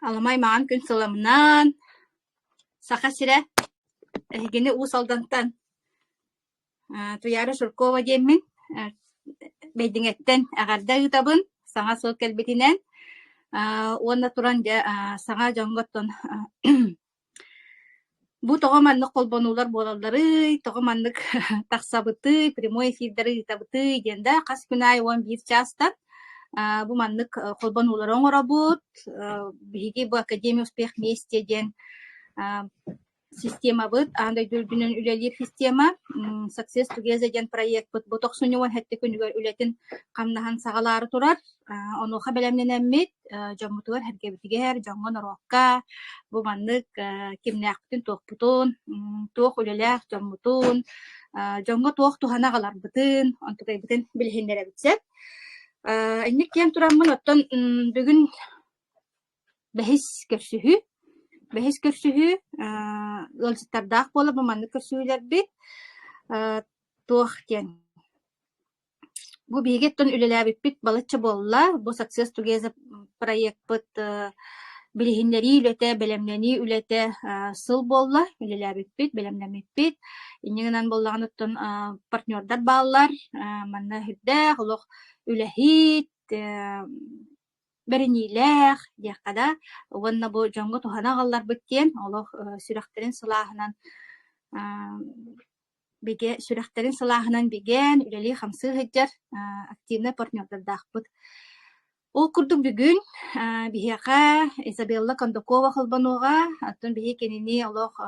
Аламай маған күн сыламынан, сақа сірі, әйгені ұсалдантан. Туяры Шуркова деймін, бәйдіңеттен ағарда ұтабын, саңа сол кәлбетінен. Онна туран саңа жоңғоттон. Бу тоғаманлык колбонулар болалары, тоғаманлык тақсабыты, прямой эфирдары итабыты, денда қас күнай 11 частан. Бу манлык колбонулар оңорабут, биги бу Академия успех вместе ден система быт, андай дүрдүнөн үлелер система, Success Together ден проект быт, бу токсунуан хетте күнүгөр үлетин камнахан сагалары турар, онуха белемненеммит, жомутугар хергебитигер, жоңгон орокка, бу манлык кимнээхбитин туохбутун, туох үлелээх жомутун, жоңго туох туханагалар бытын, онтугайбытын билхиннеребитсеп. Инник кем тураммын оттон бүгүн бэхис көрсүһү ылжыттардаах буола бу маннык көрсүһүлэр бит туох тен. Бу биһигеттон үлэлээбиппит балычча болла, бу Success Together проект быт билихиннери үлэте, белемнени үлэте сыл болла, үлэлээбиппит, белемнемиппит. Иннигинан боллаган оттон партнердар бааллар, манна хүрдэ, олох үлэхит, беринилэх, дияккада, уонна бу жоңго туханагаллар бүттен, олох сүрэхтерин сылаахынан биген, үлэли хамсы хыджар, активны партнердардаахпыт. Ол курдук бүгүн бихиака Изабелла Кондакова холбануга, аттон бихи кенини олох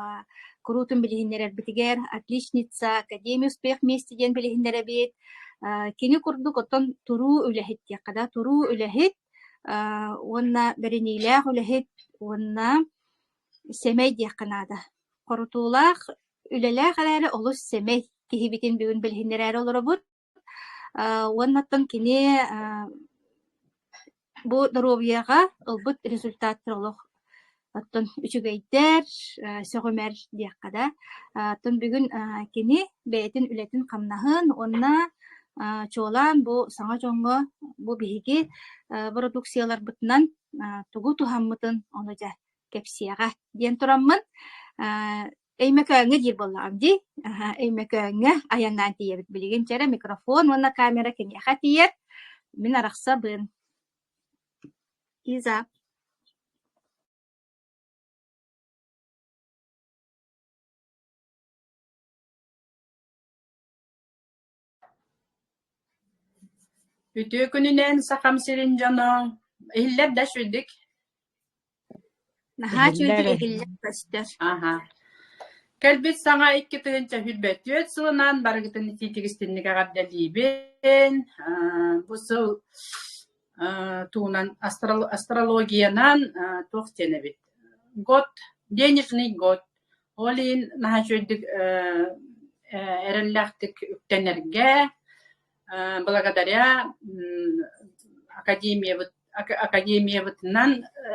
курутун билихиннерер битигер, отличница, Академия успех вместе ден билихиннере бит. Кини курдук оттон туруу үлэхит дияккада, туруу үлэхит, уонна беринилээх үлэхит, уонна семей диякканада. Корутуулаах үлэлээх алаары олус семей кихибитин бүгүн билихиннерери олоробут. Уоннаттан кини бу здоровьяга ылбыт результаттар олох оттон үчүгейдер, сөгөмер дияккада. Оттон бүгүн кини бээтин үлэтин камнаһын, онна чуолан бу саңа жоңго бу биһиги продукциялар бытынан тугу тухаммытын оножа кепсияга диэн тураммын. Эймекөңө дир боллагам ди. Эймекөңө аяннаан тиебит билигин чара микрофон, онна камера кенияха тиер. Мин арахсабын. Иза. Ütü gününen sakam sirin canım. İller de şuyduk. Naha çöydü ehiller başlar. Aha. Kelbet sana iki tığınca hülbet. Yüet sığınan bargıtın itigistinlik ağabdeliyben. Bu sığ tuğunan astrologiyanan toğtenebit. Gott, денежный год. Олин наха çöydük erellaktık üktenerge. Благодаря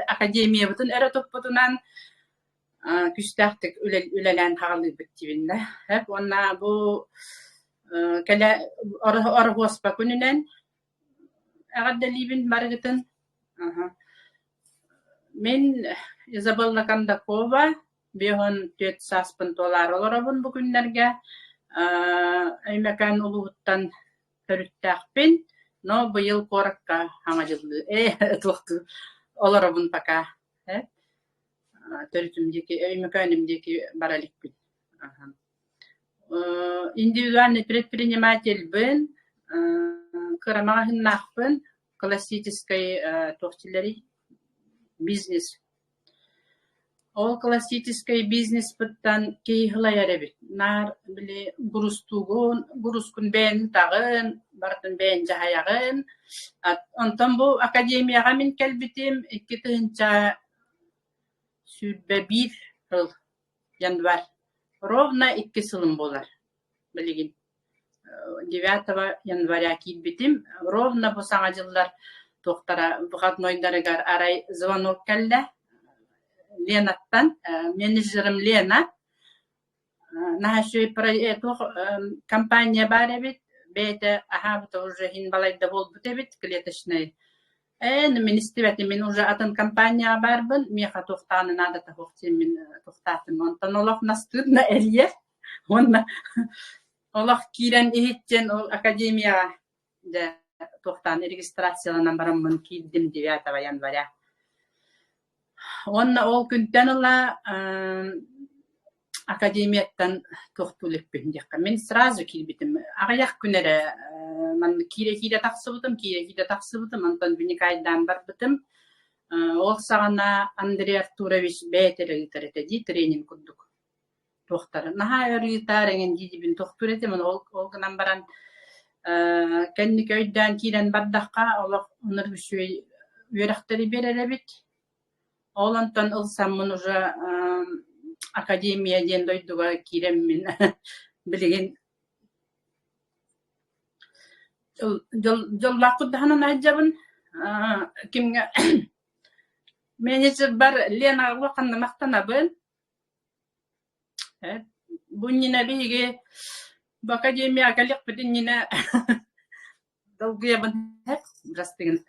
академиябытын эретоппутунан күстәхтик үлелән хагалыбыт тибинде. Хәп онна бу кәлә аргоспа күненән агаддалибин баргытын. Мен Изабелла Кондакова беһон $400 олорабын бу күннәргә. Әймәкән улуттан төрүттәхпин, но быйыл коракка хаңажылды. Тукту олорабын пока. Төрүтүмдеки, өймөкөнүмдеки бараликпин. Индивидуальный предприниматель бин, кырамагыннахпын, классический тохтилери бизнес. Ол классический бизнес быттан кейхылайарабит. Нар биле гурускун бен тагын, бартын бен жахаягын. Онтон бу академияга мен келбитим 2-нче сүрбе 1 жыл январь. Ровно 2 сылым болар. Билигин. 9 января килбитим. Ровно бу саңа жылдар токтара выходнойдарыгар арай звонок келди. Ленаттан, менеджерым Лена. Нахашой компания бар бит, бейте ахабыта уже хин балайда бол бут бит, клеточный. من استبعد من وجاءت كامبانيا باربل ميخا توختان نادا تهوختي من توختات من تنولف نستودنا إليه هون الله كيران إهتين أكاديميا ده توختان ريجستراسيون نمبر من كيدم ديات ويان برا هون أو كنتن الله أكاديمية تن توختولك بهندق من سرازو كيل بتم أغيق كنرا من كيرا كيرا تحسبتم من تن بني كايد دامبر بتم وصلنا أندري أرتوروفيش بيتر دي ترينين كدك توختار نها يريتارين جيجي بن توختورتي من أول نمبران كان كيدان كيران بدقة الله نربشوي ويرختري بيرلبت أولان تن ألسام منوجا أكاديمية دين دويدوغا كيرم من بلغين جل لاقود هنا نعجبن كم مانيجر بار لينا وقنا مختنا بن بنينا بيجي بأكاديمية كليق بدينا دوغيا بن برستين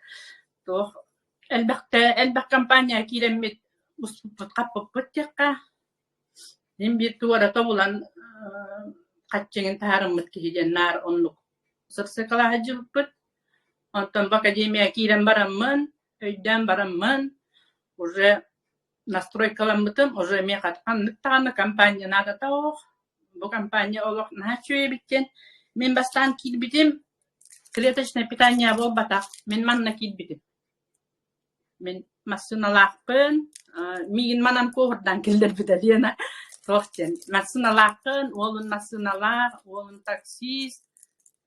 تو البق كامبانيا كيرم مت بتقبض بتقة هم بيتورا طبعاً قتشين تهارم متكهي النار أنك سرسكلا هجبت أنتم بأكاديمية كيرم برمن قدام برمن وجه نستروي كلام بتم وجه ميقات نتاعنا كامبانيا نادا توخ بو كامبانيا أولوك نهاتشوي بيتين من بستان كيد بيتم كريتش نبيتانيا بو بتا من كيد بيتم من مسنا لاقن مين منام كوهر دان كيلدر بتدينا توختين مسنا لاقن ولن مسنا لاق ولن تاكسيس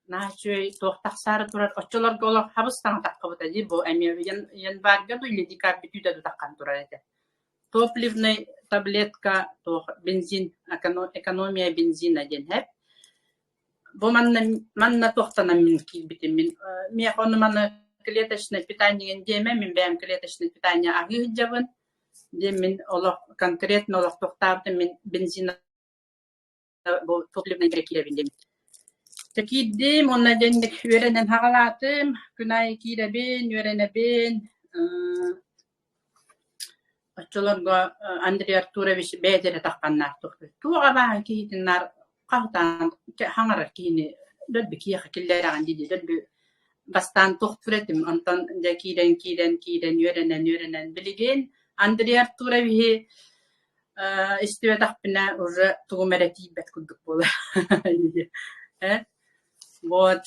نهاتشوي توختاق سارة تورات أشولار قولوك حبستان تاقبتا جيبو أمي ين بارجدو اللي دي كاربيتو دادو تاقان توراتي توب ليفني تابلتكا توخ بنزين экономия бензина ден хеп бо манна тохтана min кил битим min мехону манна клеточное питание деме min бэм клеточное питание аги жабын дем min олох конкретно олох тохтабды min бензина бо топливный грекиле биндем такиддем онна ден веренен хагалатым күнай киребен веренебен أشتغل أندري أرتوروفيش بيتر تقنع تخبر توقع بها كي النار قهطان حمر كيني دل بكيخ كلها عندي دل بستان تخفرت من أنتن دا كيدن يورنن بلغين أندري أرتوروفيه استوى تقبنا ورجع تغمرتي بتكون دقبولة вот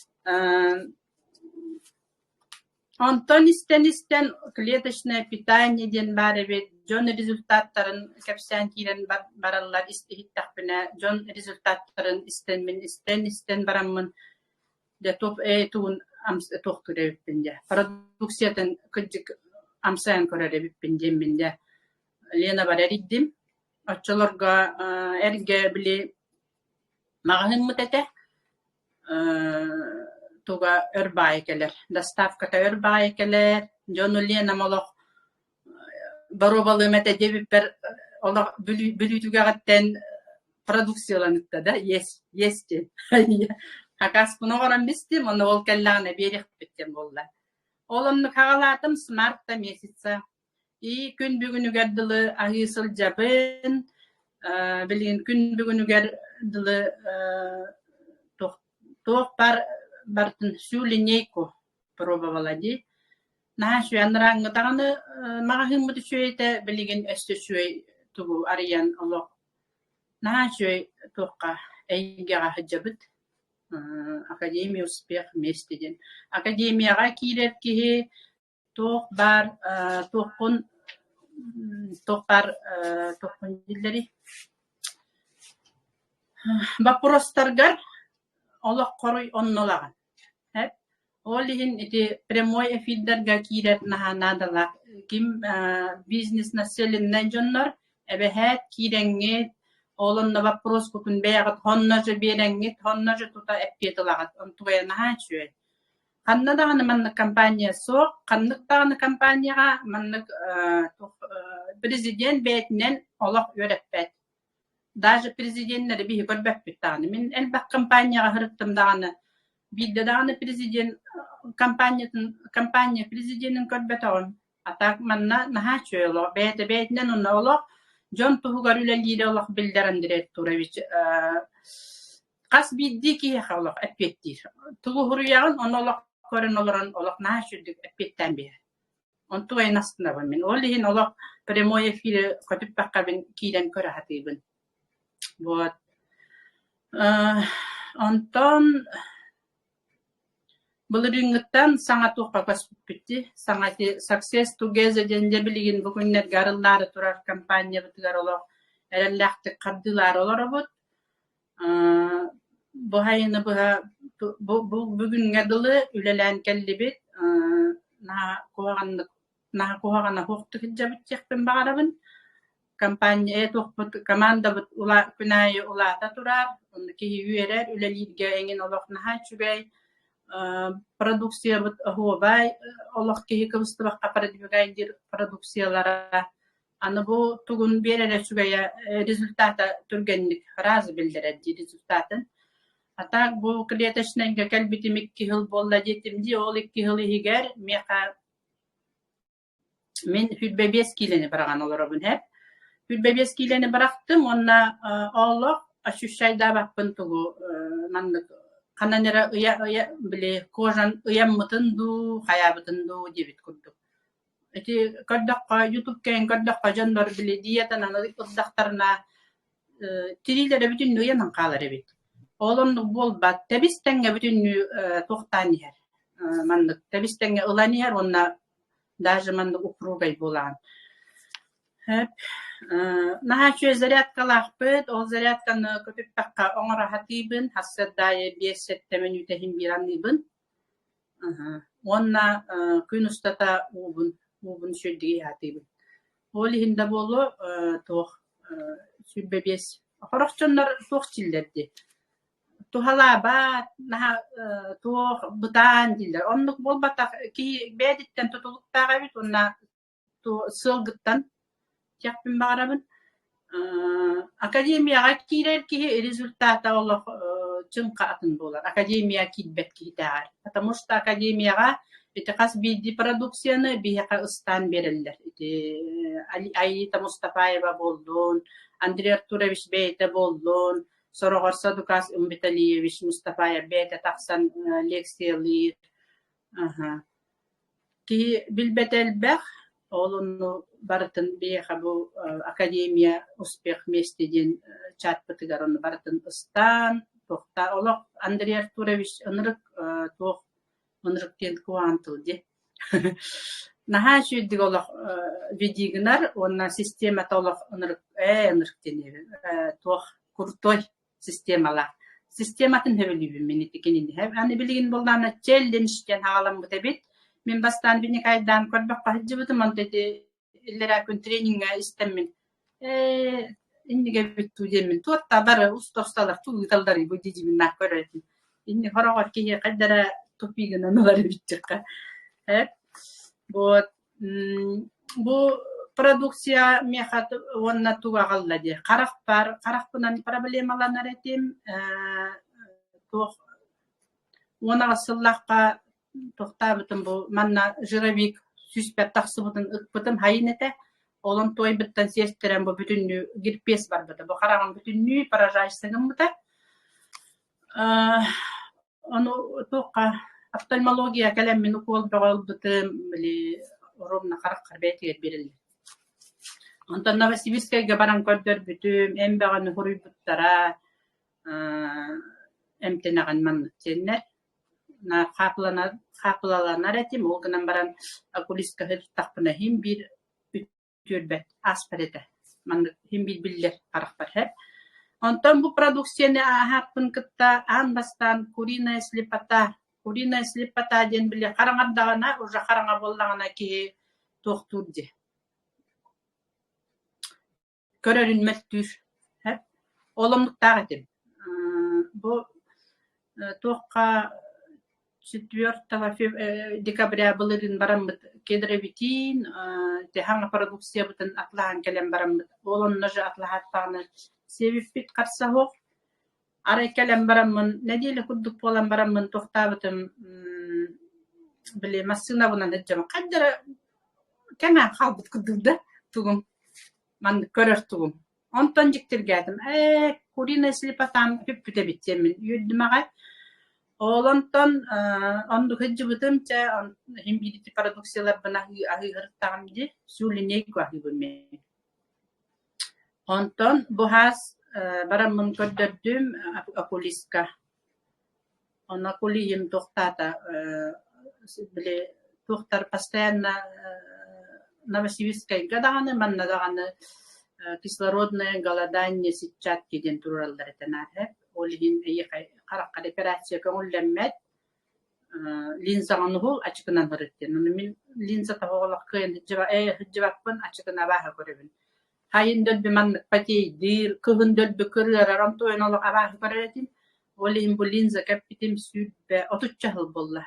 Антон истен клеточное питание ден барыбет жон результаттарын кепсен кирен бараллар истихиттахпына жон результаттарын истен бараммын де топ тун амс тохтуребиппинде продукциятын кыджык амсан көрөребиппинде минде Лена барариддим очолорга эрге били магын мутете туга örbaikeler доставката örbaikeler жонулена молох баробалымете дебипер олар бүлүтүгөгөттен продукцияланыкта да есть хакас куногоран бистим оны ол келлагына берип биттен болла олымны кагалатым смартта месяца и күн бүгүнүгөр дылы агысыл жабын билген күн бүгүнүгөр дылы тох бартын всю линейку пробовала ди. Нашу анранга таганы магахын мыты шуйте билген өстө шуй тугу ариян олох. Нашу тохка эйгега хаджабыт. Академия успех вместе ден. Академияга кирет ки тох бар тохкун дилери. Вопростаргар Allah koruy onnoлаган. Hep олиhin ити прямой эфирдерге кирет наханадала ким бизнес населеннен жоннор эбехет киреңге олонна вопрос кутун беягат хонножу береңге хонножу тута эппетилагат онтуя нахачуй. Каннадаганы манны компания сок, канныктаганы компанияга манны президент бетинен олох өрөппет. Даже президенттер бихи көрбөп биттаны. Мен элбак компанияга хырыктым даганы. Бидде даганы президент кампания президентин көрбөтөгөн атак манна наха чөөло бетинен онна олох жон тугар үлелире олох билдерен директ Турович кас бидди ки халык эппеттир тугу хуруягын онолох көрөн олорон олох наха чүдүк эппеттен бе он тугай настына мен олихин олох прямой эфир көтүп баккабын кийден көрө хатыбын вот онтон Bulurungutan sangat upakas bitti, sangat success together dende bilgin bugünler garılları turar kampanya bitgar olo erellakti kaddılar olarabut. Bu hayını bugün gadılı ülelen kellibit na kuhagana huktu hicabit yakpın bağırabın. Kampanya etuqput kamanda bit ula kunayı ulata turar. Ondaki üyeler ülelilge engin olaq naha çügey. Продукция вот гобай Аллах ки кыбыстыбак капардыбагайдир продукциялара аны бу тугун береле чугая результата түргенлик разы билдирет результатын атак бу клеточненге келбитимик кихил болла жетимди ол 2 жыл игер мека мен хүлбебес килени барган олорбун хеп хүлбебес килени барактым онна Аллах ощущайда баппын тугу мандык Кананера уя биле кожан уяммытынду, хаябытынду дебит курдук. Эти каддакка YouTube кен каддакка жандар биле диетан аны уддактарына тирилере бүтүн уянан калар эбит. Олондук болбат тебистенге бүтүн токтан ер. Мандык тебистенге ылан ер онна даже мандык упругай болан. Хеп Нахачу зарядкалахпыт, ол зарядканы көтүп такка оңора хатибын, хассаддайы 5-7 минутахин биранныбын. Онна күн устата убун шөддіге хатибын. Ол хинда болу тоқ сүрбебес. Хорохчондар тоқ чилдерди. Тухала бат, тоқ бутан дилдер. Оннук болбата ки бедиттен тутулуктага бит, онна сылгыттан Yapın bağırabın. Akademiya kirer ki результата олох чынка атын болар. Академия китбет китар. Потому что академияга эти кас биди продукцияны бияка ыстан берилдер. Аита Мустафаева болдун, Андрей Артурович бейте болдун, Сорогор Садукас Умбеталиевич Мустафаев бейте таксан лекциялы. Ки билбетел бэх Олуну бартын бейха бу Академия успех вместе ден чат пытыгарону бартын ыстан, тохта олох Андрей Артурович ынырык тох ынырыктен куантылды. Наха шүйдік олох видигінар, онна система толох ынырыктен тох куртой системалар. Систематын хөвілібі мені текенінде. Аны білген болданы челленджтен хағалам бұтабет. Мен бастан бini kaydan көрбөк кахжыбытым антети иллера күн тренинга истеммин. Инниге битту демин. Туатта бары устосталар тугуталдар бу дижимин на көрөтүн. Инни хорогор кие кайдара топигин аналар биттикка. Вот бу продукция мехат онна тугагаллади. Каракпынан проблемалар этим тох онага сыллакка Тохтабытым бу манна жировик сүспет таксыбытын ыкпытым хайынете олон той биттен сестерен бу бүтүннү герпес бар быты бу караган бүтүннү поражайсыгым быты ону тока офтальмология калем мен укол багал бытым били ровно карак карбетер берилди онтон Новосибирскайга баран көрдөр бүтүм эмбаган хуруй буттара эмтенаган ман теннер на хапылаланар этим олгынан баран окулистка хыртакпына хим бир бүтүрбет аспарете ман хим бир биллер каракпар хеп онтон бу продукцияны хаппын кытта анбастан куриная слепота ден биле караңардагана уже караңа боллагана ки токтурди көрөрүнмөттүр хеп оломдуктагы этим бу тоққа 4 декабря былырын барамбыт кедеребитин теханга продукция бутын атлаан келем барамбыт олонно же атлааттаганы себеппит карсахок ара келем бараммын неделе курдук болан бараммын токтабытым بلي مسنا بنا نجمع قدر كان خالبت كدودا تقوم من كرر تقوم أنتن جكتر قادم كورينا سليبا تام بيبتة بيتيمن يد معه أولانتن أندو هجبتم تا هم بيدي بارادوكسيلا بنا هي هرتام دي سوليني كواهي بمي أنتن بوهاس برام من قدر دوم أقوليسكا أنا كلي يم تختاتا بلي تختار постоянно Новосибирская гаданы man надаганы кислородное голодание сетчатки ден туралдар тенахе олин ей каракка операция көңүлләммәт линзаны хул ачкынан хырыттен мен линза тагылак кыен хҗибакпын ачкына баһа көрөбүн хайын дөлбү man пати дир кыгын дөлбү көрөр рамтойн алак абаһа көрөтин олин бу линза капитем сүббе отучча хыл болла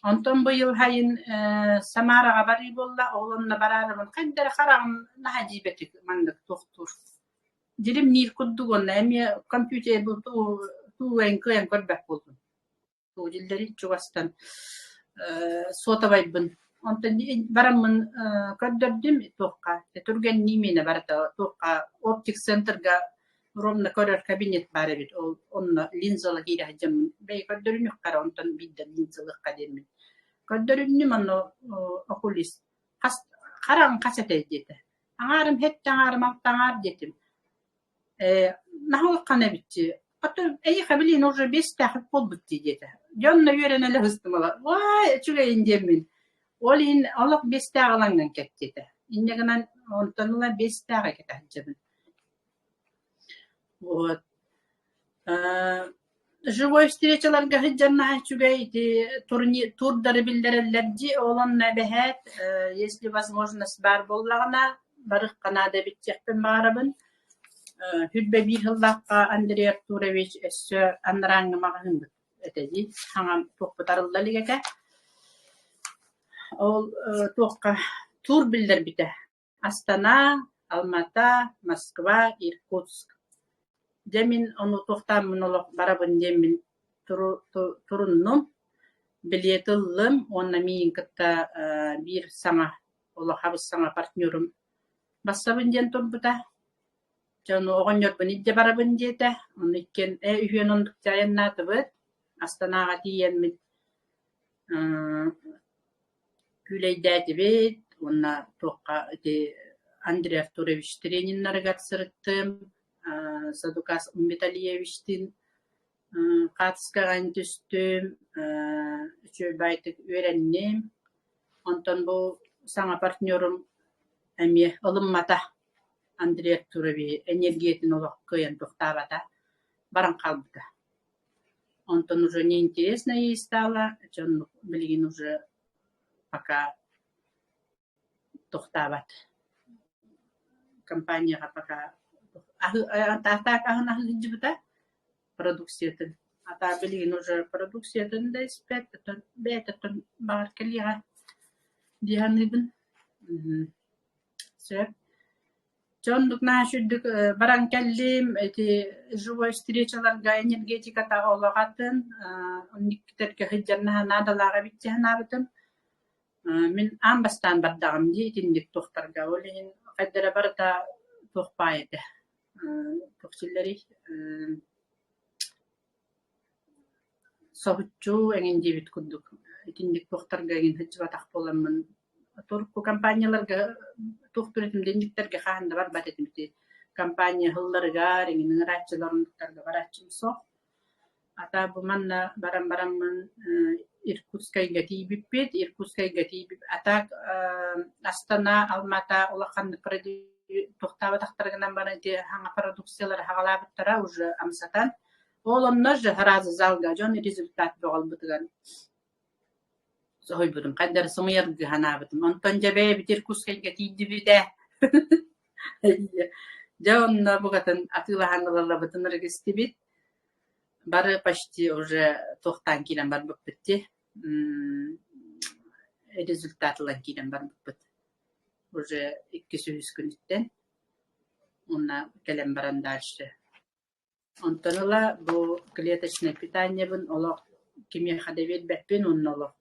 Антон быйыл хайын Самараға бари болла, оғланна барарымын. Қайдары қарағым нахаджибетік мандық тоқтур. Дилим нир күддуғын, әме компьютер бұл туғайын көйін көрбәк болдым. Туғы дилдері чуғастан сотабайбын. Антон барамын көрдірдім тоққа. Түрген немені барата тоққа оптик центрға ровно көрер кабинет бар бит. Онна линзалы кире хаджам. Бәй көрдірін үққара, онтан бидді линзалы қадемін. Көрдірінні мұны оқулис. Қарағын қасет әйдеті. Аңарым хетті аңарым ақтаңар детім. Нахылық қана бітті. Әйі қабілін уже 5 тәқіп бол бітті деті. Жонна үйерен әлі ғыстымала. Вай, чүге индемін. Ол ин алық 5 тәғылаңнан кәттеті. Иннегінен онтаныла 5 тәғы кәті хаджамын. Вот. Живой встречаларга хыджанна чугайти турдары билдерелерди олонна бехет, если возможность бар боллагана барых канада биттекпен барабын. Хүлбе бир хыллакка Андрей Артурович эссө анраңы магын этеди. Хаңам токпутарылда лигете. Ол токка тур билдер бите. Астана, Алмата, Москва, Иркутск. Демин onu toxtamın olaq barabın demin turunnum biletillım onna min kıtta bir sana olaq habız sana partnörüm bassabın den turbuta jonu oğonyor bunidde barabın dete onu ikken üyen onduk jayannatыбыт Astanaga tiyenmit küleydatыбыт onna toqqa Андрей Артурович трениннарга сырыттым Садукас Металиевичтин қатысқаған түстім, байтық өреннем. Онтан бұл саңа партнерім әме ылыммата Андрей Артурович энергиятын олық көйен тоқтабата баран қалбыта. Онтан уже неинтересно ей стало, чон білген уже пока тоқтабат. Компанияға пока Ата кахна хыджбыта продукциятын. Ата билигин уже продукциятын да испеттен, бетен бар келига диганыбын. Сөп. Жондук нашүдүк баран келлим эти живой встречаларга энергетика та олагатын, никтерге хыджанна надалага биттенабытым. Мен амбастан бардагым дейтиндик тохтарга олин кайдара барда тохпайды. Токсилleri sohutçu engin bit kudduk. İkindik tohtarga egin hıçvataq bolamın. Torku kampanyalarga tohturetim dendiklerge xahanda bar batetimti. Kampanya hıllarga engin nıraççılarındıklarga baraççım soh. Ata bu manna baram-baramın Irkutskayga tibipet, Irkutskayga tibip atak Astana, Almata, olaqandık toxtaba taqtargынан барын те хаңа продукциялар хагалабыттара уже амсатан олоннор же харазы залга жон результат болбутуган сойбудум кайдар сымыяргы ханабытым онтон жабе битер кускайга тийдибиде жонна бугатын атылаханыларбытын регистибит бары почти уже тохтан килен бар буппетти результатлар килен бар буппет уже 200 күнүттен онна келем баран дальше. Онтоныла бу клеточное питание бун олох كيميا خدبيت بحبين ونلو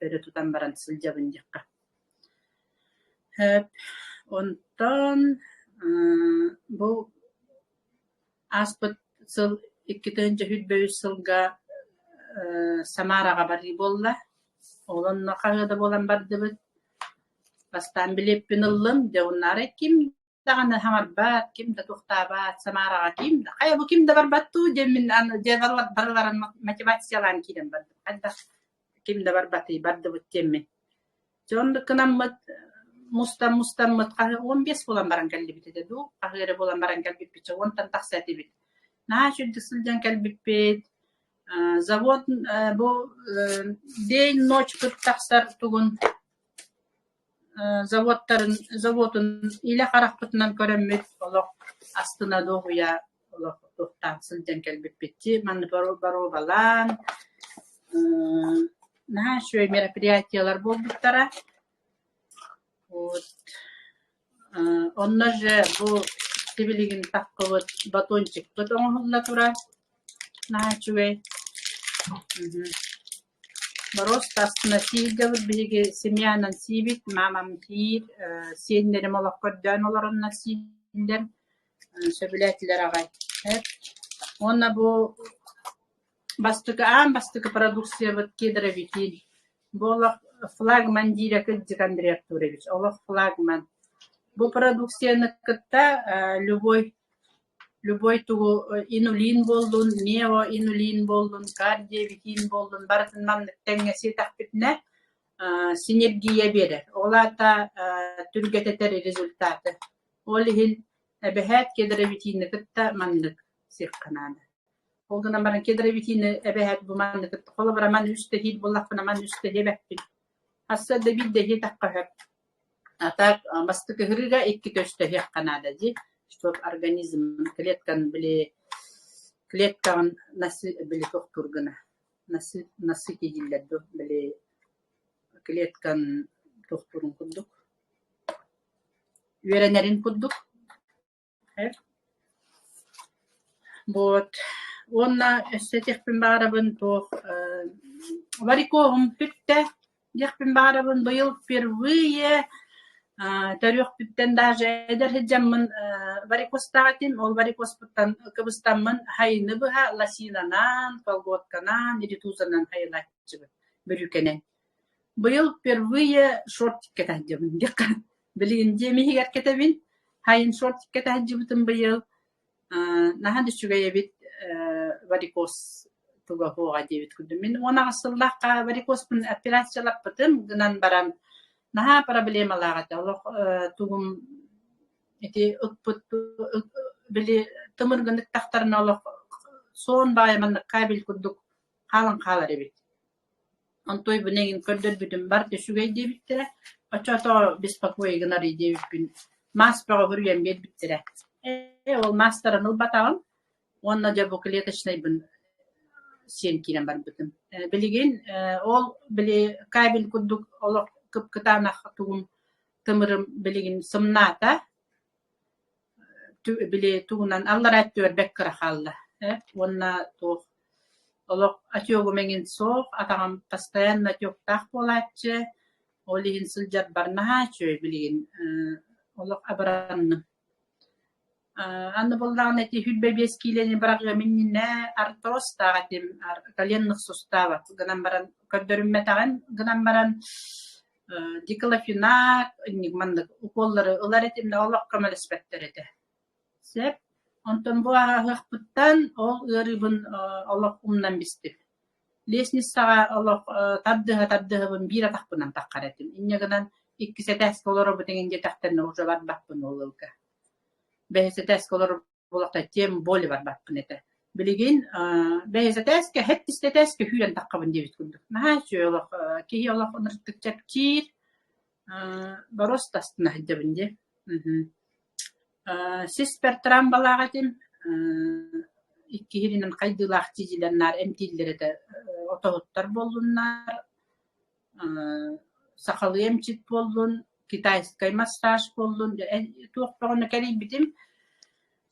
ارو تطن بران سلجابن دقة هب онтон бу аспыт сыл 2004 сылга Самарага барри болла. Олонно кагыда болан бардыбыт. Бастан билеппин ыллым, деуннары ким даганы хамарбат, ким да тухтабат, Самарага ким да. Кая бу ким да барбатту, демин аны деварлат барларын мотивациялан кидем барды. Адда ким да барбаты бардыбыт темме. Жонды кынаммыт мустам 15 болан баран калбите ду, кагыра болан баран калбипче, онтан таксаты бит. Наачу дысылжан калбиппет. Завод бу день ночь пыттаксар тугун заводун иле каракпытынан көрөммүт олох астына догуя олох токтан сылжан калбиппетти манны бару балан наачу мероприятиялар болбуттара. Вот. Онна же бу тибилигин таккыбыт батончик потоңулла тура. Наачуэ. Просто астына сийгабыт биги семьянан сибит, мамам тир, сеннерим олох көрдөн олорунна сийлер, сөбүләтилер агай. Онна бу бастыка продукция быт кедровитин. Болох флагман директ Андрей Артурович, олох флагман. Бу продукцияны кытта любой тугу инулин болдун, неоинулин болдун, кардиовитин болдун, бартын мамнык теңеси такпитне синергия берер. Олата түргететер результаты. Олихин эбехет кедровитинны кытта мамнык сирканады. Олгына баран кедровитинны эбехет бу мамнык кытта. Қолы бара ман үсті хит боллақпына ман үсті хебекпин. Аса да бидде хит аққахып. Атак бастыкы хырыга 2 төстө хек канада ди. Чтоб организм клеткан насы били токтургына насы кидиллерду били клеткан токтурун куддук үйренерин куддук. Вот онна эстетикпин барабын тох варикоғым пүтте яқпин барабын быйыл впервые тарих биттен даже эдер хиджаммын варикостагатим ол варикоспуттан кыбыстаммын хайны быха ласинанан колготканан иритузанан хайлатчыбы бүрүкенен быйыл впервые шортикке тахджыбын дикка билин жемихигер кетебин хайын шортикке тахджыбытын быйыл нахан düşүгөйө бит варикоз туга хоога дебит күдүм мен онага сыллакка варикоспун операциялаппытым гынан барам. Наха проблемаларата олох тугум эти ыкпыт били тымыргындык тактарына олох сон байман кабел кудук халын калар эбит. Онтой бунегин көрдөр бүтүм бар түшүгөй дебиттере. Очото беспокойгынар дебитпин. Маспага хүрген бетбиттере. Ол мастарын ылбатагын онна жабу клеточный бин сен кирен бар бүтүм. Билигин ол били кабел кудук олох кыптанах тугум тымырым билигин сымната били тугунан аллара төрбек крахалла онна то олок атёгу менин сов атагам постоянно тёктах болачы олигин сылжат барнаха чөй билигин олок абаранны анны болдан эти хүлбебес килени барага минне артроз тагатим коленных суставов гынан баран көдөрүмме таган гынан баран диклофенак нигмандык уколлары ылар этимде олох камалеспеттерете. Сеп онтон бу агахпыттан ол ырыбын олох умнан бистик. Лестницага олох таддыгыбын бир атакпынан таккаретим. Иннегенен 2 сетес колоро бутеңге тактарны уже бар бакпын олылка. 5 сетес колоро болокта тем боли бар бакпын эте. Билигин бейзатеске хеттистетеске хүлен таккабын дебит күндүк. Нахачы олох ки олох оныртык чапчир баростастына хидебинде. Сиспер трамбалагатим 2 хиринен кайдылах тизилернар эмтиллерде отогуттар болдуннар. Сакалы эмчит болдун, китайский массаж болдун. Туокпогону келип битим.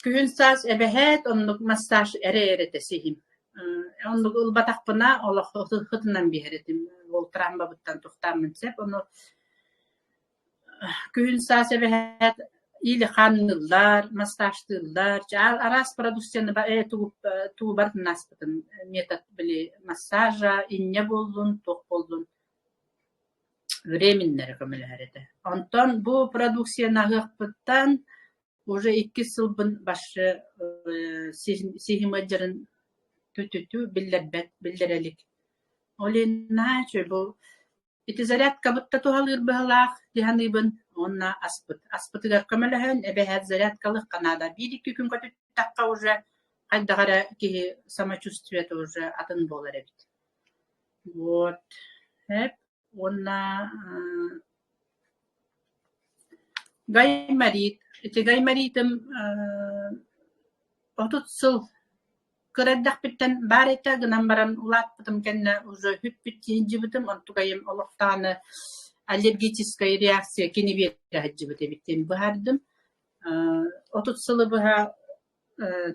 Күн сас эбехет онлук массаж эре-эретесихим. onu ılbataqpına olaq hıtından biheretim. Ol tramba buttan tuxtamın sep onu kühün sasebehet ili xannıllar, massajtıllar, aras produksiyonu tuğu barın naspıtın metot bili massaja, inne boldun, toq boldun. Временleri kömeleherete. Ondan bu produksiyona hıqpıttan уже 2 sılbın başı sihimacırın tütütü bilderelik. Olina bu iti zaryatka butta tuhalır bıhalaq dihanıbın onna aspıtıgar kömelehen ebehet zaryatkalık kanada 1-2 gün kötü takka уже haydagara ki самочувствие уже atın bolar ebit. Вот. Hep onna gaymarit iti gaymaritim 30 sıl kıraddak bitten bareta gınan baran ulat bıtım kenne уже hüppit yinci bıtım ontu gayım oluqtanı аллергическая реакция kini bir hacı bıtı bittim buhardım 30 sılı buha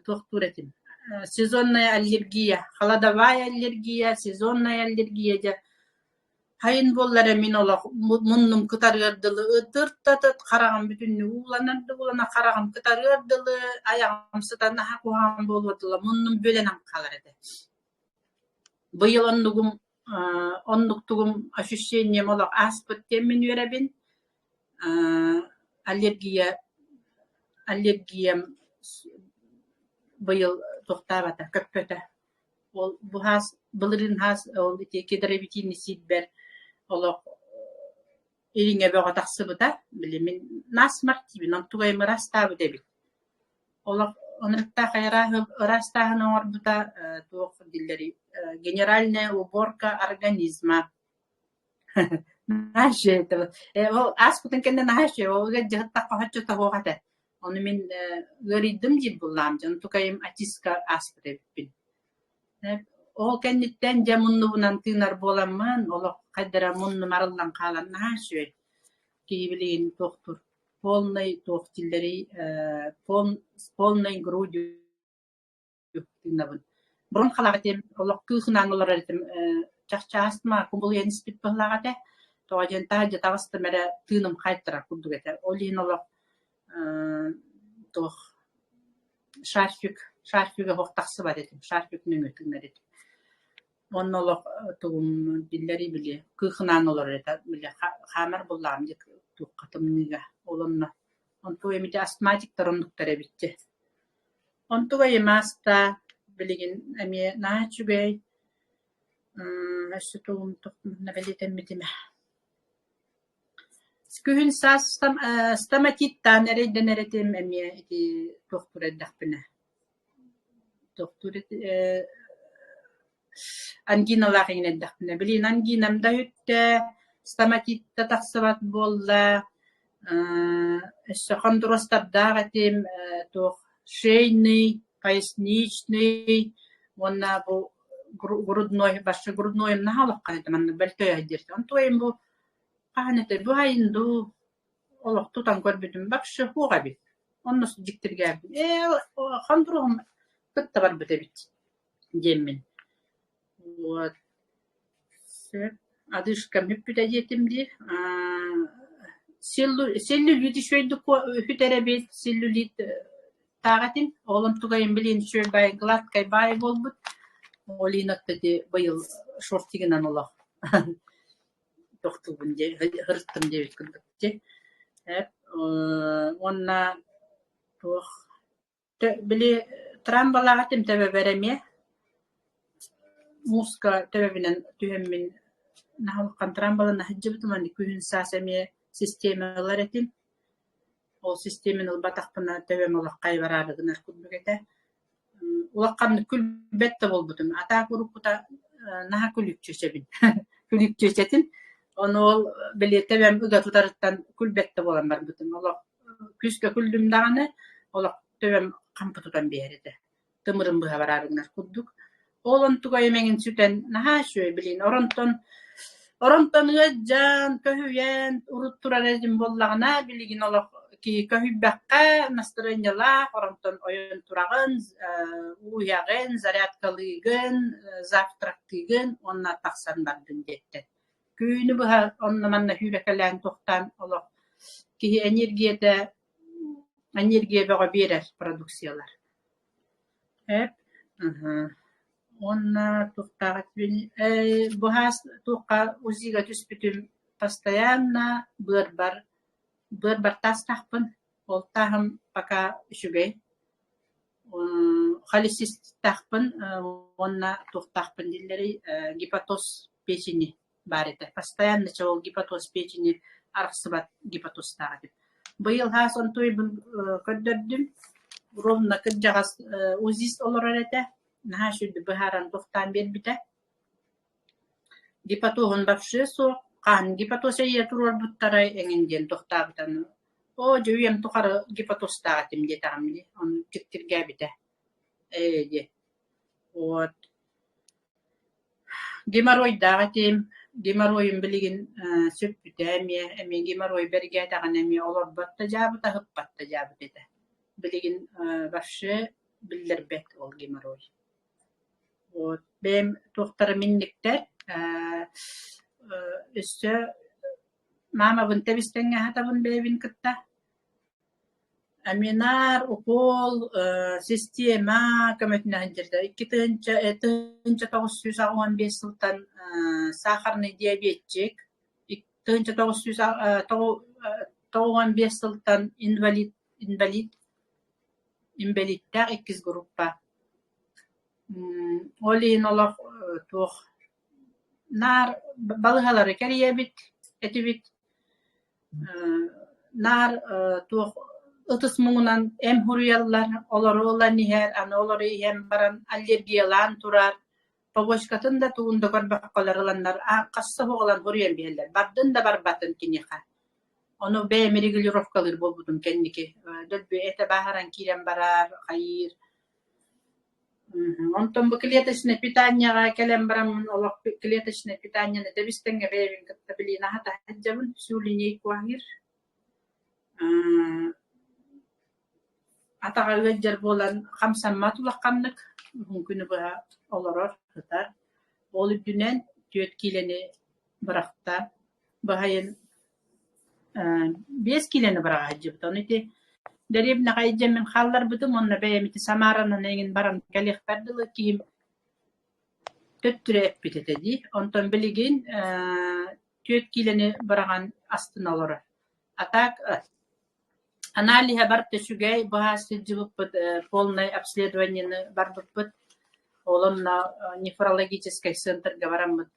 tohtur etim сезонная аллергия холодовая аллергия сезонная аллергия hayın bollara min olaq munnum kıtarırdılı ıtırtatıt qarağım bütünü ulana qarağım kıtarırdılı ayağım sıtana hakuğam bolvadılı munnum bölenan qalar edi. Bu yıl onluktugum ощущением olaq aspıt temin verebin аллергиям bu yıl toxtabata köpköte. Ol bu has bılırın has ol iti kederebitini sidber olaq iriňe böga taxsıbıta bilimin nasmartibin ontugay marastabu debit. Olaq onrukta hayra rastahın orbuta toq dilleri генеральная уборка организма. Naşe o aspıtın kende naşe o gecehta qahatça tahoqata. Onu min göridim dip bulamcı ontugayım atiska aspıtebin. O kenditten jamunnu bunan tığnar bolamman olaq qaddara munnu marallan qalan naşe kibilin toqtur. Полный toq dilleri полный грудью tığnabın. Burun xalaqatem olaq kıxınan olaratem çaxçaastma kumbul nispit bahlaqate toğajen taja tavasta mera tığnım qaytara kurdugete. Olin olaq toq şarfyga hoqtaqsı var etim. Şarfyg nüngü tığnar etim. Onun olaq tuğum dilleri bile kıxınan olaratem bile xamar bollam dik tuqqatımniga olunna. Ontu emite astmatik tarımlıklara bitti. Ontu ve yemasta biligin emi naçugay aşıtuğum toqmuna beliten mitime. Skühün sas stamatittan ereyden eretim emi iti doktor eddaqpine. Doktor angina laqin eddaqpine. Bilin anginam da hütte stamatitta taqsavat bolla işte хондростабдагатим тоқ шейный, поясничный, онна бу грудной, башы грудной нахалыққан етім, анны бәлкөй айдерді. Он тойым бу қағанеті, бу айынду олық тұтан көрбедім, бақшы хуға бет. Онны жіктірге бет. Хондруғым күтті бар бөте бет. Деммен. Вот. Адышкам үппіт әдетімді. Selülit şöyle hüterebet selülit tağatim oğlum tugayım bilin şöyle bay glatkay bay bolbut olinatta de bayıl şortiginan olaq toxtugun de hırttım de bitkindikçe hep onna tox bili trambalagatim tebe bereme muska tebebinen tühemmin nahalqan trambalana hajjibtuman kühün saseme sistemalar etim. O sistemin ılbataqpına tövem olaq qaybararıgınar kudbegete. Ulaqan külbette bolbutum. Ata kurukuta naha külük çöçebin. Külük çöçetin. Onu ol beli tövem üga tutarıttan külbette bolan bar butum. Olaq küske küldüm dağını olaq tövem kampı tutan berede. Tımırın buha bararıgınar kudduk. Olon tugayımengin süten naha şöy bilin. Oronton gıcan, köhüyen, urutturar ezim bollağına biligin olaq ки көһүббэккэ настроениялаах оронтон ойон турагын уяген зарядкалыгын завтрактыгын онна таксан бардын деттен күүнү быха онна манна хүрекелэн тохтан олох ки энергия бага берер продукциялар эп онна тохтагат бухас тука узига түспүтүм постоянно быр тастахпын ол тахым пока шүгей холецистахпын онна тохтахпын дилери гепатоз печени бар эте постоянно чол гепатоз печени араксыбат гепатозтага деп быйыл хасон тойбун көддөрдүм ровно кыджагас узис олорор эте наха шүрдү быхаран тохтан бербите гепатогун бапшы со кан гепатозия турор буттарай эңинден тохтабытан о жүйем тухары гепатозтага тимде тагымди он тиктиргебите де вот геморройдага тем геморройын билигин сөппүтэ эми геморрой берге таган эми олор батта жабыта хыппатта жабыт эте билигин башшы билдербек ол геморрой вот бем тохтары минниктер өссө мама бун тебистенге хатабын бебин кытта аминар укол система көмөтүнөн жерде 2915 жылдан сахарный диабетчик 2915 жылдан инвалидтер 2 группа олин олох туох нар балыгалары кериебит этибит нар туох ытыс муңунан эм хуруяллар олоролар нихер аны олоры эм баран аллергиялан турар побочкатын да туунда көрбаккаларыланнар касса хоголан хуруян биэллер бардын да барбатын киниха ону бэми регулировкалыр болбутум кенники дөлбү эте бахаран кирен барар хайыр онтон бу клеточное питанияга келем барам олох клеточное питанияны дебистенге бэбин кытта билина хата хаджабын сүүлүней куагир атага өҗҗәр болан хамсамма тулакканнык мүмкүн бу олорор хытар ол дүнен 4 килени быракта бахайын 5 килени бырага жыптан ити деребне кайжемен халлар бутум онна бемити самаранын эңин баран калехтардылы кийим төттүреп битеди онтон билигин 4 килени быраган астын олорор атак анализа барты шугай бахасы жыбыппыт полное обследование барбыппыт олонна нефрологический центрга барамыт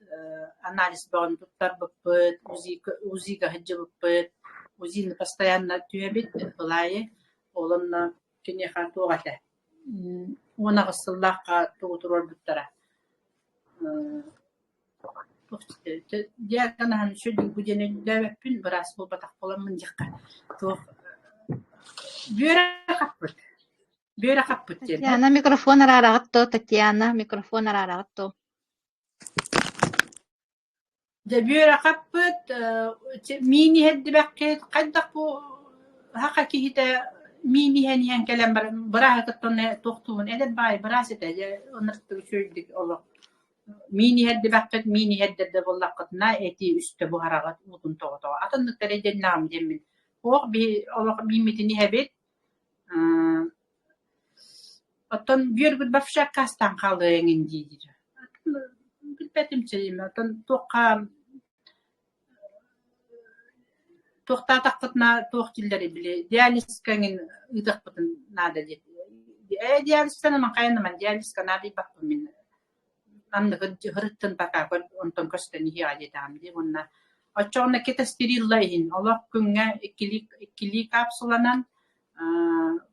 анализ багын туттарбыппыт узига жыбыппыт узини постоянно түйебит былайы олонна кинехан тугата она гысыллакка тугутурор буттара диагнозын шүдүн гүдене дэвэппин барас бул батак боламын жакка тух бюро каппыт Татьяна микрофон арарагатто Татьяна микрофон арарагатто да бюро каппыт мини хедди баккет кайдак бу хака кихите мини хен келем бара каттоне тохтуун эде бай барасете оныртты шөйдик оло мини хедди баккет мини хедде боллакытна эти үстө бу харагат утун того атындык тереден нам демин ох би оло мимитини хебет оттон бюргүт бафша кастан калды эңин дийди билбетим чейим оттон тока тохтатакытна тохтилдери биле диализ кеңин ыдакпытын нада деп диализтен ман кайнаман диализка нада бакпын мен анны хырыттын бака онтон көстөн хияди дамди онна очоона кете стериллайын алак күнгө ikili капсуланан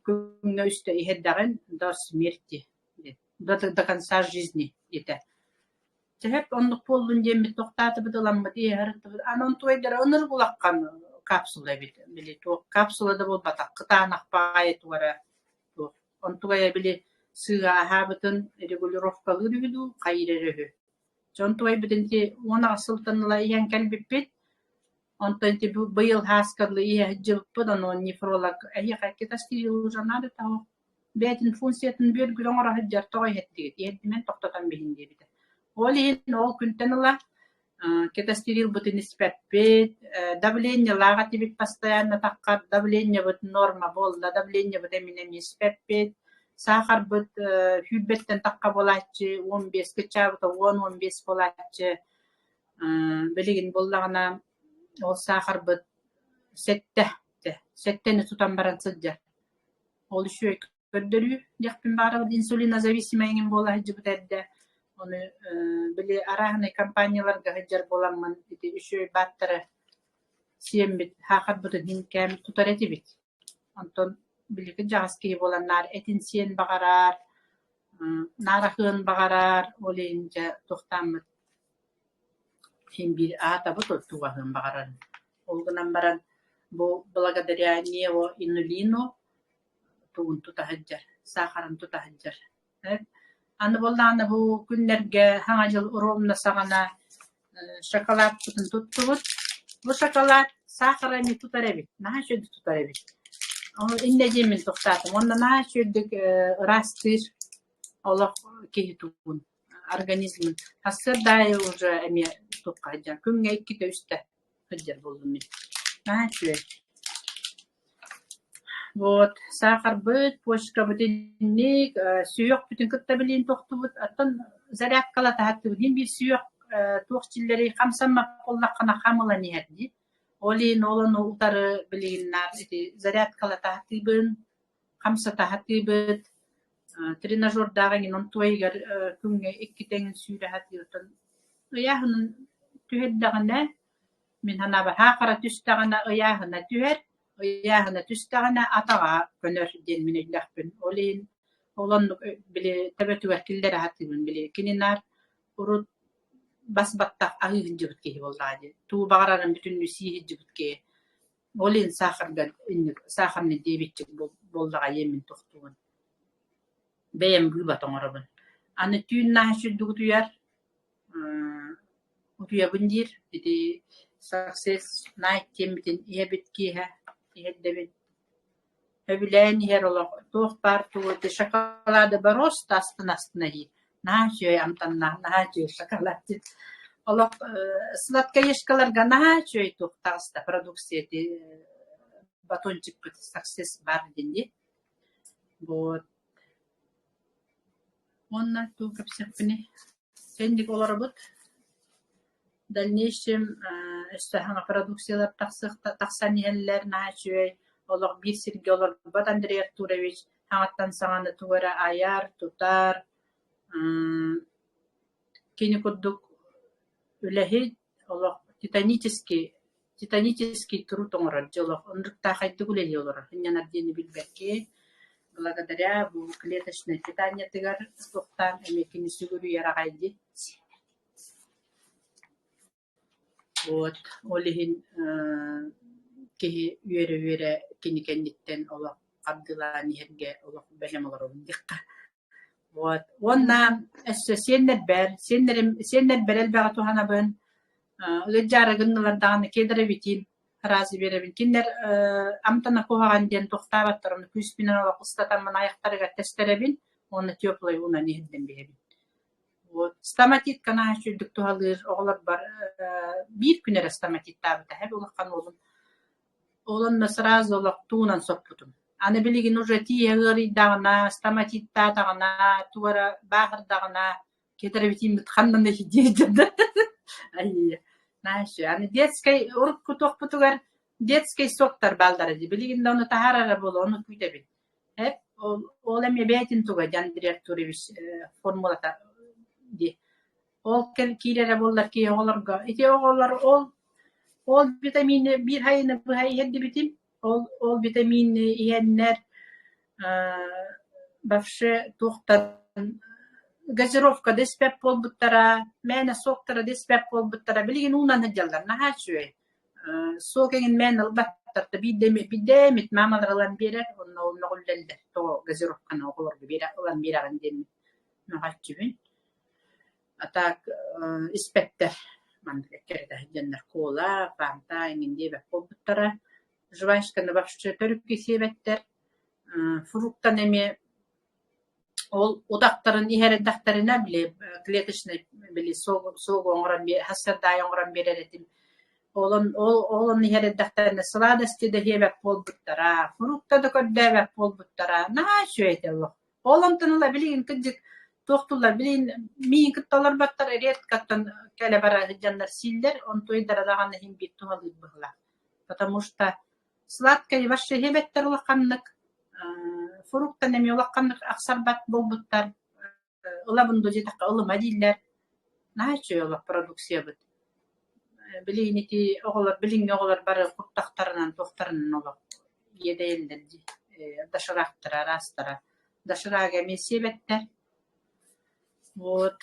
күнгө үстө ихеддагын до смерти до конца жизни ете Тэп оннук полун жемби токтатып ыдыламмыт хырыттып анон туйдер онур булаккан капсула били то капсулада болбата кытаанак баай туара то онтугая били сыга хабытын регулировкалы үрүдү кайрерү жонтуй битинти она асылтынла ян келбиппит Онтон ти быйыл хаскарлы ие жылппыт оно нефролог эйе кетастирил жанады тау бетин функциятын бөлгүр оңора хаджар той хеттигит едимен токтотан бихин дебите ол күнтен ыла кетастирил бутын испеппет давление лага тибит постоянно таккар давление бут норма болда давление бут эминем испеппет сахар бут хүббеттен такка болачы 15 кычабыта 10-15 болачы билигин боллагана ол сахар бут сеттени тутан баран сыджа ол үшөй көддөрүү жакпин баары инсулинозависимый бола жыбыт эдде оны били арахны компанияларга хаджар боламман ити үшөй баттары сиембит хакар бутун хинкем тутар этибит онтон билиги жагаски боланнар этин сиен багарар нарахын багарар олинжа тохтаммыт хим бир атабы тугахын багарар олгунан баран бу благодаря нео инулину тугун тутахаджар сахарын тутахаджар аны болданы бу күннерге хаңа жыл уромна сагана шоколад тутун туттубут бу шоколад сахарами тутаребит наха шөйдү тутаребит инне жемин токтатым онда наха шөйдүк растыр олох кеги тугун организмин асырдай уже эме туккаджа күнгө 2-3 хаджар болдум мен наха шөй вот сахар быт почка бутинник сүйөк бүтүн кыттабилин токтубут аттан зарядкала тааттыбын бир сүйөк туокчиллери камсамма коллаккана камыла нерди олин олон утары билигиннар эти зарядкала тааттыбын камса тааттыбыт тренажер дагын он тойгар күнгө 2 теңин сүйрө хатыйтын ыяхынын түһеддагына мен хана бар хакара түстагына ыяхына түһер ыяхына түстагына атага көнөр ден менеллахпын олин олон биле табетугар киллер хатыбын биле кининар урут басбаттак агын жыбытке болдады туу багарарын бүтүнү сии жыбытке олин сахарга сахарны дебитчик болдага емин токтугун бем гүба тоңорабын аны түйүн нахшүдүгүтүяр утуябындир ити success night тембитин ебиткиха ебдебит эбилен херолог тохпар тугу шоколады барос астына ди нахшөй амтанна нахшөй шоколадти олог сладкоежкаларга нахшөй тохтаста продукцияти батончик бит success бар динди вот онна ту капсепни сендик оларбыт в дальнейшем эстахана продукциялар таксаниеллер нахшөй олог бир сирге олар бат Андрей Артурович хаңаттан саңаны тугара аяр тутар кени коддук үлехи олог титанический труд оңорар жолог ондукта хайты гулели олар хинянар дени билбекке благодаря бу клеточное питание тыгар токтан эмекини сүгүрү ярагайды вот олихин кеги үйөрө киникенниттен олох абдылани херге олох бехем олорун дикка вот онна сеннер берел бага туханабын леджара гынналардан кедеребитин разы беребин киндер амтана кохаган ден токтабаттарын күспинен олох устатамын аяктарыга тестеребин оны теплый уна нехден беребин вот стоматит kana şürdük tuhalır oğlar бар bir günere stоматит табыта hep улаккан олун олонна сразу олак туунан соппутум аны билигин уже тиегери дагына стоматит дагына туара багыр дагына кетеребитим хандан да дейди ай нашы аны детский урукку токпутугар детский соктар балдары билигин да оны тахарара боло оны күйтебит hep ол эме бетин туга Жан Директорович формулата ди ол килере боллар ки оголорго эти оголор ол витамин бир хайны бу хай хедди битим ол витамин иеннер бавше тохтар газировка деспеп болбуттара мене соктара деспеп болбуттара билигин унан жалдар нахачуй сокеген мен албаттар бидемит мамалардан берер онно ногулдelde то газировканы оголорго берер улан бераган дем нахачуй атак испектер man kereta hijjannar kola fanta inginde bak bolbuttara жвачканы вообще төрүп кисебеттер фруктан эми ол удактарын иһереддахтарына биле клеточный биле сог оңран бе хасардай оңран береретим олон иһереддахтарына сладости да хебек болбуттара фрукта да көрдөбек болбуттара на шөйтело олонтонула билин кыжык тохтулар билин миин кытталар баттар эрет каттан келе бара жандар силлер онтойдара даганы хим бит туалып быгла потому что сладкое вообще хебеттер улаканнык фрукта неме улаканнык аксарбат болбуттар улабунду жетакка улыма диллер начо ола продукция бит билинити оголор билинге оголор бары куттактарынан тохтарынан ола еделдер дашырактыра растыра дашырага месебеттер вот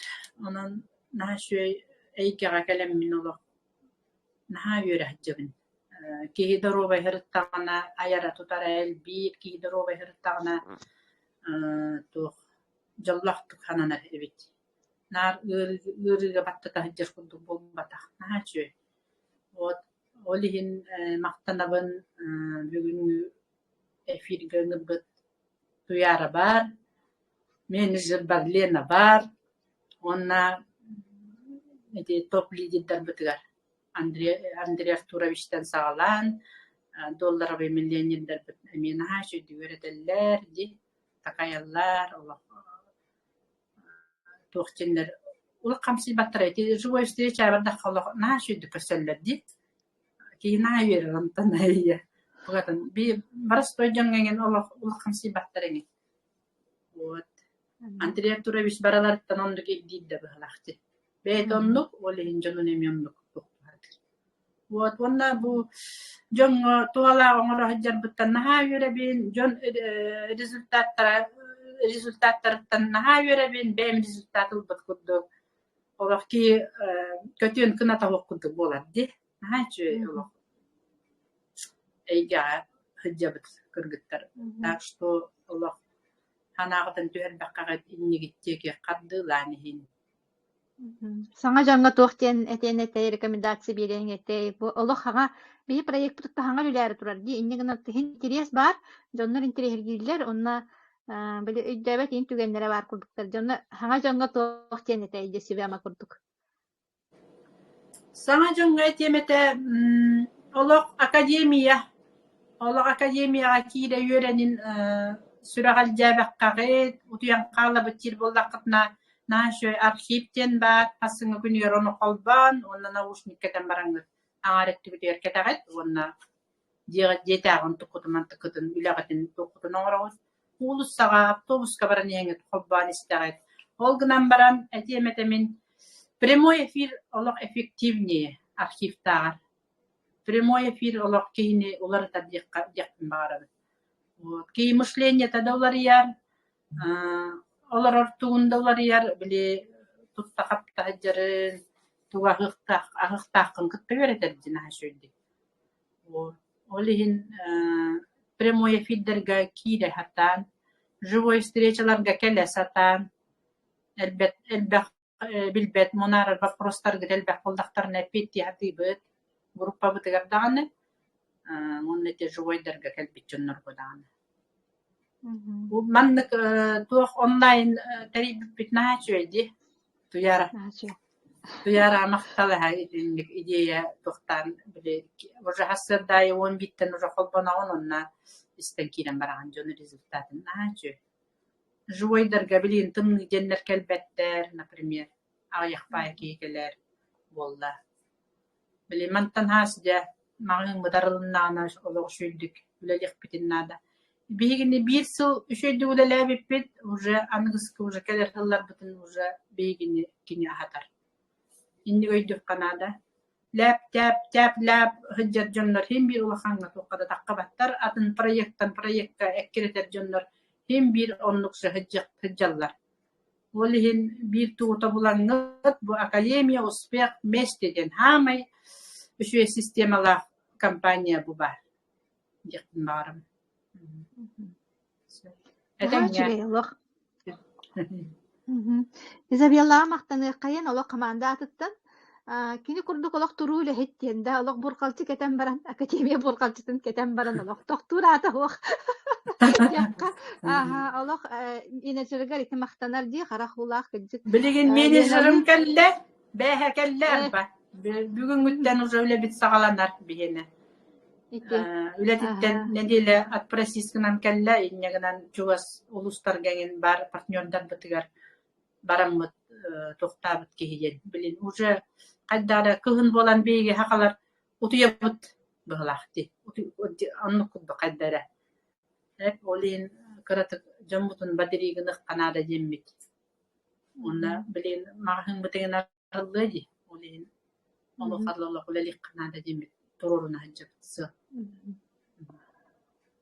онон начо эйкега келем мин ола наха юрахжыбын киһидоруба хырыттагана аяра тутара элбиит киһидоруба хырыттагана тух жаллахтык хананар эбит нар ырыга баттыка хыджар курдук болбатах нахачы вот олихин мактанабын бүгүн эфирге ыңырбыт туяра бар менеджер бар Лена бар онна эти топ лидердер бытыгар Андрей Артуровичтен сагалан долларовый миллионердер мен хаши дүгөретеллер ди такаяллар тохтендер ул камсыз баттар эти живой встреча барда халык наши дүкөсөллөр ди кийина берем таная бугатан би барс тойжоңген ул камсыз баттар эми вот Андрей Артурович баралардан ондук дидде бахлахти бетонлук олин жонун эмемлук вот вонна бу жон туала оңоро хаджар буттан наха юребин жон результаттардан наха юребин бем результатыл бут курду олоки көтөн кына табык курду болар ди нахачы олок эйга хаджабыт кыргыттар так что олок ханагытын түһэр баккага иннигиттеге кардыланихин Саңа жаңга тохтен этенете рекомендация берен эте олох хага би проект тутта хаңа үләре турар ди иннегена интерес бар жоннор интерес онна биле үдәбәт ин түгәннәре бар курдуктар жонна хаңа жаңга тохтен эте иде сибама курдук саңа жаңга этемете олох академияга кире йөрәнин сүрәгәл җабаккагы утуян кала битир боллакытна Нашой архивтен бар, пасыңы күнігер оны қолбан, онна наушниктен бараңыз. Аңаретті бітер кетағет, онна жетағын тұқытыман тұқытын, үләғетін тұқытын оңырауыз. Улыссаға, автобусқа баран еңет қолбан істағет. Ол гынан баран, әтеметемен, прямой эфир олық эффективнее архивтағар. Прямой эфир олық кейіне олар да дектін бағарады. Кей мышление тада олар яр, олар ортугундалар яр биле туттахапта хаджарын тугахыктахын кытта беретер дина шөйди. Олихин прямой эфирдерге кире хатан, живой встречаларга келе сатан, билбет монар вопростарга элбек колдактарына петти хатыбыт, группа бытыгардаганы, моннете живойдерге келбит жоннорго даганы. Маннык туох онлайн тариб битнаа чөйди туяра мактала идея тохтан биле уже хасырдай 10 биттен уже холбона онна истен кирен барган жон результатын начы жойдерге билин тым деннер келбеттер например аяқпай кийгелер болла биле мантан хасда магын мыдарылнана олог шүйдүк билелек битиннада бегине bir сыл үшөйдү улелебиппит уже ангыскы уже келер хыллар бутун уже бегине кине хатар инди өйдүк канада лап лап хыджар жоннор хем бир улаханга токкада таккабаттар атын проектка эккеретер жоннор хем бир оннуксы хыджаллар олихин бир туута булаңыт бу академия успех вместе ден хамай үшө системалар компания бу бар жактын барым Изабелла мактаны кайын оло команда атыттан Kini kurduk olok turu ile hittiyende olok burkalçı keten baran akademiya burkalçıtın keten baran olok toktur ata hoq yakka olok ineçerigar iti maktanar di qaraq ulaq kıcık Bilgin menajerim kelle, behe keller ba. Bugün gütten öyle bir sağlanar bihine. Ületitten ne dile atpresiskinan kelle innegenan çugas ulustar gengen bar partnörler bitigar baramıt toxtabıt kihiyen. Bilin уже qaddara kıhın bolan beyge haqalar utuyabıt bıhlaqti. Annu kuddu qaddara. Hep olin kıratık jambutun badirigini qanada jemmit. Ona bilin mağın bitigen arıldı. Olin Allah Allah ulalik qanada jemmit. Tururuna hajjabtsı.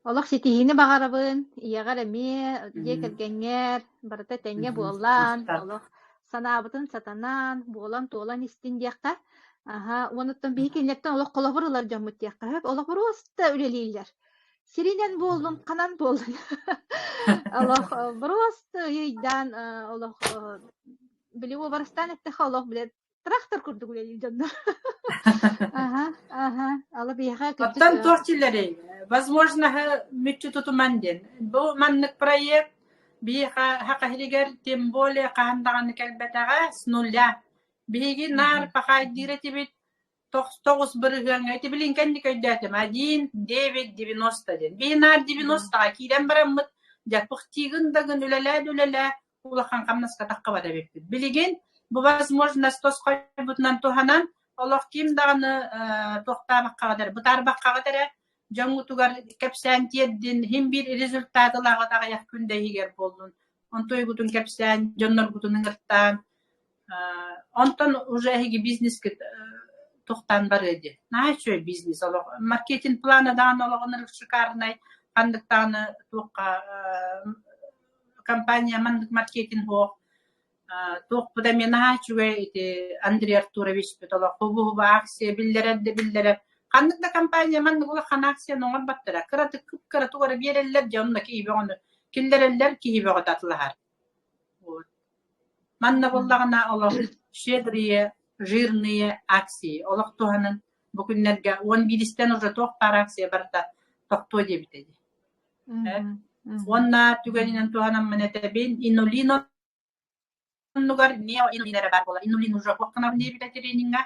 Олох ситиһини баҕарабын, иэҕэр эмиэ, дьиэ кэргэҥҥэр, барыта тэҥҥэ буоллаан, олох санаабытын сатанан, буолан туолан истин диэхха, уонуттан биһи кинилэттэн олох холобурулар дьаммыт диэхха, хөп, олох буруоста үлэлииллэр. Сиринен буоллун, ханан буоллун. Олох буруоста ыйдан, олох билиу барыстан эттэхэ олох билет трактор курдук үлэлиил дьонно. Ала биэхэ Оттан тортилери, возможно, митчу тутуманден. Бу маннык проект биэха хакахилигер, тем более кахандаганы кэлбэтага с нуля. Биэги нар пахай диретибит тоғыз бірігіңі. Эти билин кэнди көйдәтім 1,990 ден. Биэ нар 90-ға кейден бараммыт, жапық тигін дагын үлэлэ, улахан камнаска таққа бада беппит. Билигин, бу возможность тосқой бутнан туханан, Олох ким даганы тохтабакка кадar, бутарбакка кадar жаңутугар кепсән тиеддин хим бир результаты лагатага як күндө хигер болдун. Онтой бутун кепсән, жоннор бутунун гырттан. Онтон уже хиги бизнеске тохтан бар эди. Начо бизнес олох маркетинг планы дан ологонор шикарный, кандыктаны токка компания мандык маркетинг хо. Тоқ бұда мен ачуе Андрей Артурович бітолақ хубу акция биллері. Қандықта компания манды бұла қан акция ноңыр баттыра. Кыраты күп-кыраты оры берелер жанына кейбе оны. Келдерелер кейбе ғататылығар. Манна болағына олақ щедрые, жирные акции. Олақ туғанын бүкінлерге 11-тен уже тоқ бар акция барда тоқто дебітеді. Онна түгенінен туғанын мінетебен инулино lugar neo inulina bar bola inulina jo wakna ni bita traininga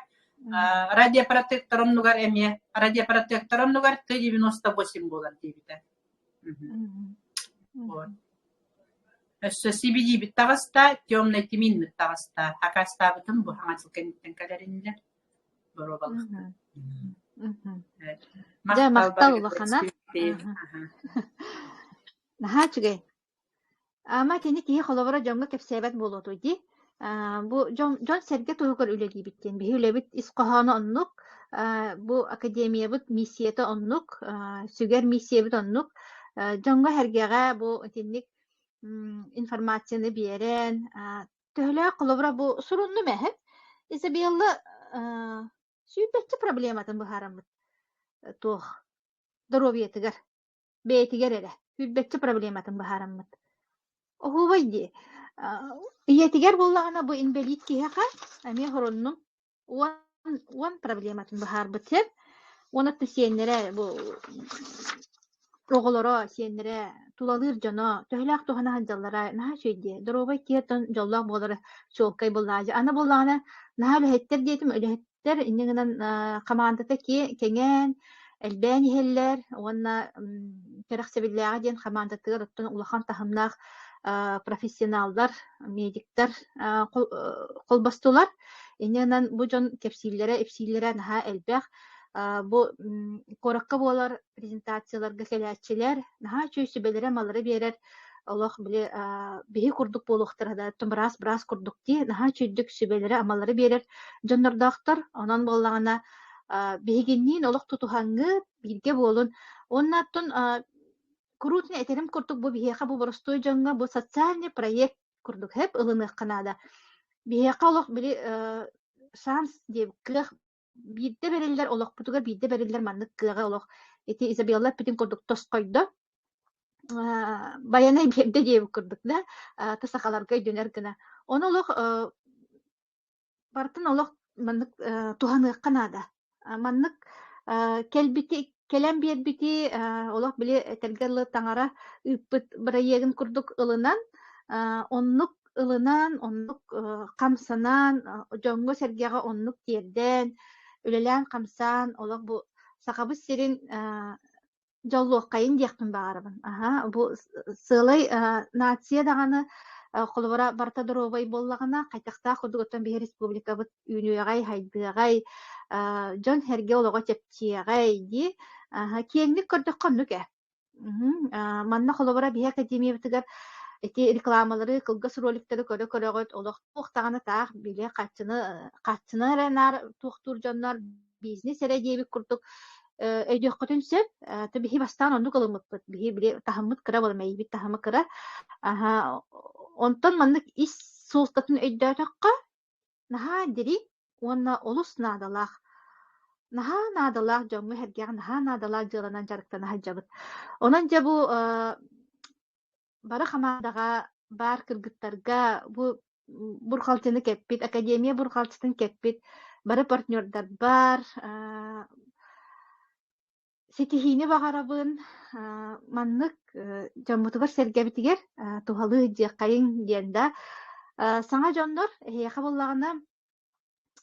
радиопротектором lugar emia радиопротектором lugar 98 bolan tibita вот это CBD битагаста темный тимин битагаста хакаста битэн бу хангацылкен калеринде боробал да мактал лахана нахачге Ама кені киһи холобора жоңга кепсебет болоту ди. Бу жон серге тугар үледи биттен. Бихи үлебит исқаханы оннук. Бу академия бут миссията оннук. Сүгер миссия бут оннук. Жоңга хергега бу тинник информацияны берен. Төхлө холобора бу сурунну мехеп. Исе биялла сүйбетчи проблематын бу харамыт. Тох. Здоровьетигер. Бейтигер эле. Сүйбетчи проблематын бу харамыт. هو ويدي هي تجار والله أنا بو إنبليت كيها أمي هرنم وان проблемات بحار بتر وانا تسينرا بو оголоро сиенере тулалыр жана төхлак тухана ханжаллара наха шөйде дробай тиетон жоллак болары чолкай боллажы ана боллана наха лехеттер диетим өлехеттер иннегенен командата ки кеңен элбени хеллер уанна керексебиллага ден командатыгар оттон улахан тахымнак профессионалдар медиктер колбастулар иннегенен бу жон кепсиллере эпсиллере наха элбек бу коракка болар презентацияларга келәчеләр наха чөйсү белере малары берер Аллах биле бихи курдук болуктарда брас курдук ди наха чөйдүк сүбелере амалары берер жоннордактар анан боллагана бигиннин олох тутухаңы бирге болун оннаттын крутне этерим курдук бу бихиха бу боростой жонга бу социальный проект курдук хеп ылынык канада бихиха олох били шанс деп кык бидде берелер олох бутуга бидде берелер маннык кыга олох эти Изабелла питин курдук тоскойдо баянай бирде деп курдук да тасакаларга дөнер гына оны олох бартын олох маннык туһанык канада. Маннык келбити келем биербити олох биле тергеллы таңара ыппыт бырайегин курдук ылынан оннук ылынан оннук камсанан жоңго сергега оннук тиерден үлелән камсан олох бу сакабы сирин жоллуок кайын диякпын баарабын. Бу сылай нация даганы холбора барта доробай боллагана кайтакта курдуготтон бии республика бут үйнүгай хайдыгай жон херге олого чептиягай ди киеңник көрдөх коннуке. Манна холбора бии академия битигер эти рекламалары кылгас роликтери көрөгөт олох туктаганы таах биле катчыны ренар тухтур жоннор бизнес эре диебик курдук өйдөккөтүн сөп бихи бастан онну кылымыппыт бихи биле тахаммыт кыра болмай бит тахамы кыра онтон маннык ис суустатын өйдөтөккө наха дери уонна олус наадалаах жоңу хергега наха наадалаах жыыланан жарыктан хаджабыт онон же бу бары хамаадага бар кыргыттарга бу бурхалтыны кеппит академия бурхалтытын кеппит бары партнердар бар сетихини багарабын маннык жоммутугар сергебитигер тухалы жакайын диэнда саңа жоннор эйэха боллагана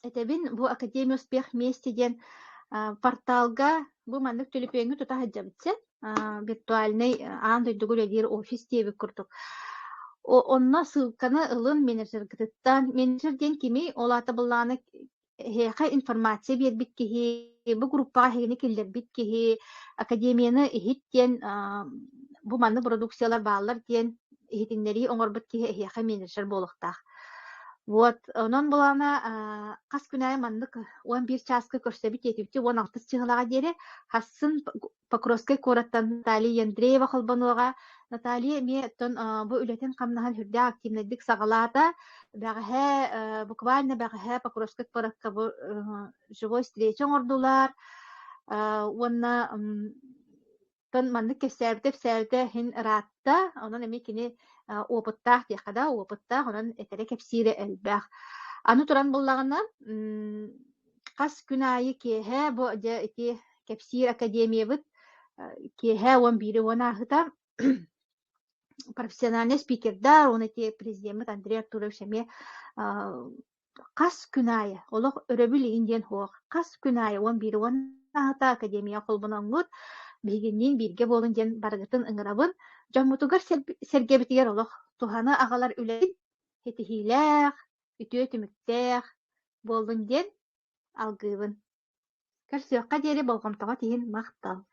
этебин бу академия успех вместе диэн порталга бу маннык төлөпөңү тута хаджабытсе виртуальный аан дойдугул эдир офис диэбик курдук онно ссылканы ылын менеджер диэн кими олата буллааны эйэха информация биэрбит киһи бу группага хегини киллербит киһи академияны ихит диэн бу манны продукциялар баалар диэн ихитиннери оҥорбут киһи эйэха менеджер буолуктаах. Вот, онон булана кас күнай маннык 11 часка көрсөбүт етибити 16 чыгылага дере хассын Покровской кораттан Наталья Андреева холбонуга Наталья меттон бу үлетен камнахан хүрдэ активнедик сагалата бәгәһә буквально бәгәһә Покровской коракка бу живой встреча ордулар уонна тон маннык кесәртеп хин ратта онон эми кини опыттах диякада опыттах онон этере кепсире элбэх аны туран буллагына кас күн айы кеһэ бу эти кепсир академия бит кеһэ он бири онахыта профессиональный спикердар он эти президент Андрей Артурович эми кас күн айы олох өрөбүл индиен хуак кас күн айы он бири онахыта академия колбоноңгут бигиннин бирге болун ден баргытын ыңырабын жоммутугар сергебитигер олох туханы агалар үлэйин хетихилээх үтүө түмүктээх болун ден алгыыбын көрсүөкка диэри болгомтоҕо тиһин махтал